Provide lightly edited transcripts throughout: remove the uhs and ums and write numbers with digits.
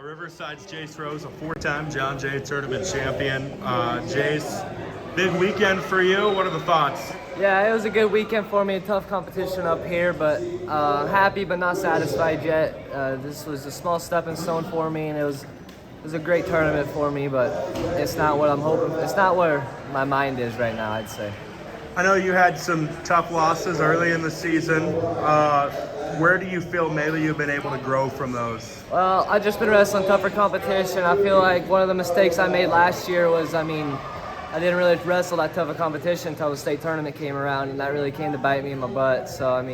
Riverside's Jace Rose, a four-time John Jay Tournament champion. Jace, big weekend for you. What are the thoughts? Yeah, it was a good weekend for me. A tough competition up here, but happy but not satisfied yet. This was a small stepping stone for me, and it was a great tournament for me, but it's not what I'm hoping. It's not where my mind is right now, I'd say. I know you had some tough losses early in the season. Where do you feel maybe you've been able to grow from those? Well, I've just been wrestling tougher competition. I feel like one of the mistakes I made last year was, I didn't really wrestle that tough a competition until the state tournament came around, and that really came to bite me in my butt. So,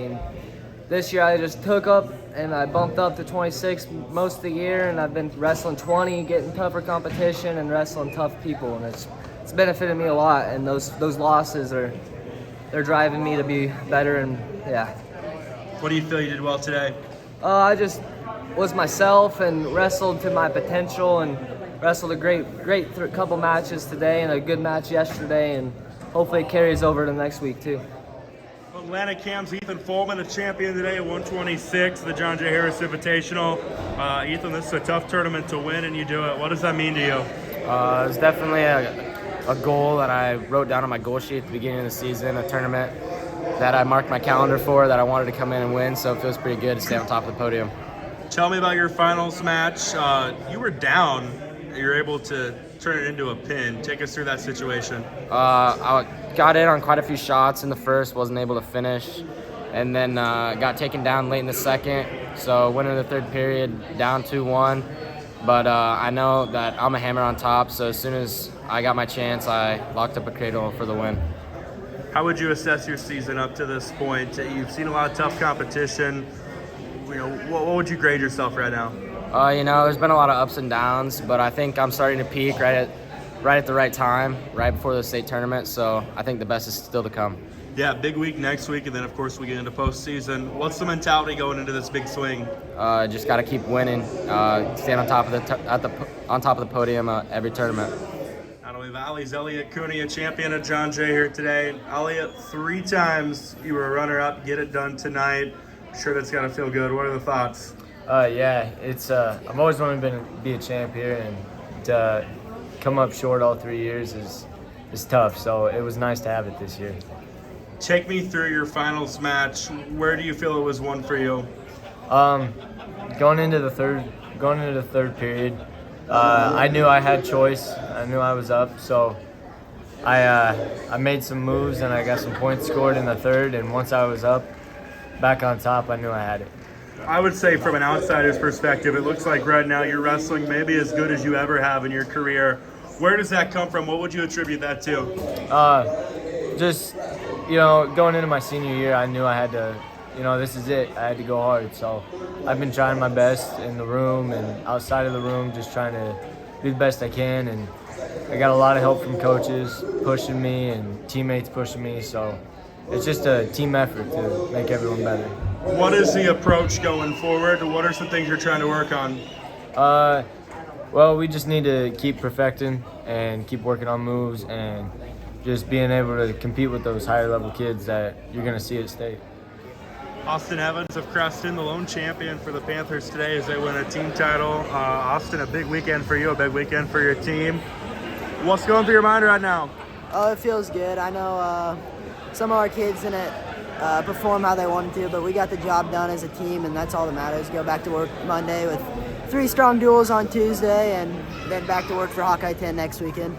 this year I just took up and I bumped up to 26 most of the year, and I've been wrestling 20, getting tougher competition and wrestling tough people, and it's benefited me a lot. And those losses they're driving me to be better, and yeah. What do you feel you did well today? I just was myself and wrestled to my potential, and wrestled a great couple matches today and a good match yesterday, and hopefully it carries over to next week too. Atlanta Cam's Ethan Fulman, a champion today at 126, the John J. Harris Invitational. Ethan, this is a tough tournament to win, and you do it. What does that mean to you? It's definitely a goal that I wrote down on my goal sheet at the beginning of the season, a tournament that I marked my calendar for, that I wanted to come in and win, so it feels pretty good to stay on top of the podium. Tell me about your finals match. You were down. You're able to turn it into a pin. Take us through that situation. I got in on quite a few shots in the first, wasn't able to finish, and then got taken down late in the second, so went into the third period down 2-1. But I know that I'm a hammer on top, so as soon as I got my chance, I locked up a cradle for the win. How would you assess your season up to this point? You've seen a lot of tough competition. What would you grade yourself right now? There's been a lot of ups and downs, but I think I'm starting to peak right at the right time, right before the state tournament, so I think the best is still to come. Yeah, big week next week, and then of course we get into postseason. What's the mentality going into this big swing? Just got to keep winning, stand on top of the podium every tournament. Nottoway Valley's Elliott Cooney, a champion of John Jay here today. Elliott, 3 times you were a runner-up. Get it done tonight. I'm sure that's got to feel good. What are the thoughts? Yeah, it's I've always wanted to be a champ here, and to come up short all 3 years is tough. So it was nice to have it this year. Take me through your finals match. Where do you feel it was won for you? Going into the third period, I knew I had choice. I knew I was up, so I made some moves and I got some points scored in the third. And once I was up, back on top, I knew I had it. I would say from an outsider's perspective, it looks like right now you're wrestling maybe as good as you ever have in your career. Where does that come from? What would you attribute that to? Going into my senior year, I knew I had to, this is it. I had to go hard. So I've been trying my best in the room and outside of the room, just trying to do the best I can. And I got a lot of help from coaches pushing me and teammates pushing me. So it's just a team effort to make everyone better. What is the approach going forward? What are some things you're trying to work on? Well, we just need to keep perfecting and keep working on moves and just being able to compete with those higher level kids that you're going to see at state. Austin Evans of Creston, the lone champion for the Panthers today as they win a team title. Austin, a big weekend for you, a big weekend for your team. What's going through your mind right now? Oh, it feels good. I know some of our kids didn't perform how they wanted to, but we got the job done as a team, and that's all that matters. Go back to work Monday with 3 strong duels on Tuesday, and then back to work for Hawkeye 10 next weekend.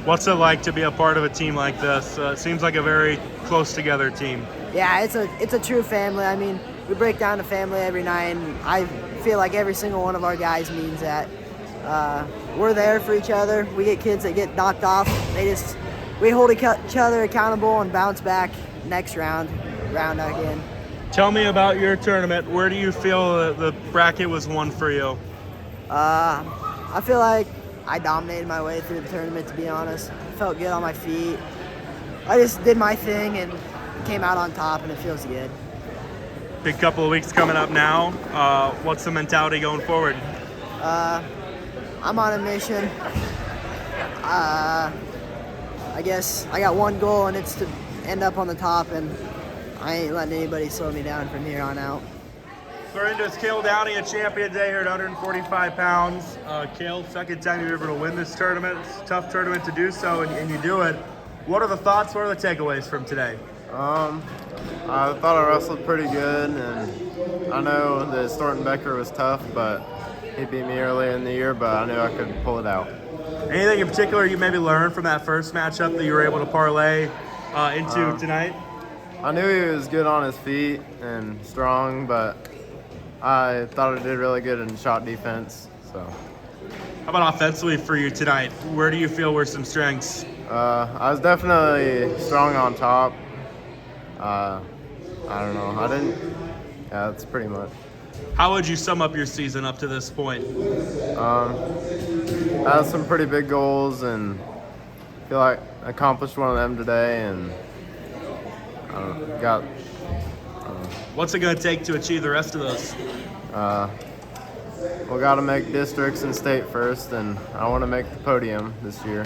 What's it like to be a part of a team like this? It seems like a very close together team. Yeah, it's a true family. We break down the family every night, and I feel like every single one of our guys means that. We're there for each other. We get kids that get knocked off. We hold each other accountable and bounce back next round again. Tell me about your tournament. Where do you feel the bracket was won for you? I feel like I dominated my way through the tournament, to be honest. Felt good on my feet. I just did my thing and came out on top, and it feels good. Big couple of weeks coming up now. What's the mentality going forward? I'm on a mission. I guess I got one goal, and it's to end up on the top, and I ain't letting anybody slow me down from here on out. Lorinda, it's Cale Downey, a champion day here at 145 pounds. Cale, second time you're able to win this tournament. It's a tough tournament to do so, and you do it. What are the thoughts? What are the takeaways from today? I thought I wrestled pretty good, and I know that Thornton Becker was tough, but he beat me early in the year, but I knew I could pull it out. Anything in particular you maybe learned from that first matchup that you were able to parlay into tonight? I knew he was good on his feet and strong, but I thought I did really good in shot defense. So, How about offensively for you tonight? Where do you feel were some strengths? I was definitely strong on top. I don't know. Yeah, that's pretty much. How would you sum up your season up to this point? I had some pretty big goals, and feel like I accomplished one of them today, and What's it going to take to achieve the rest of those? we got to make districts and state first, and I want to make the podium this year.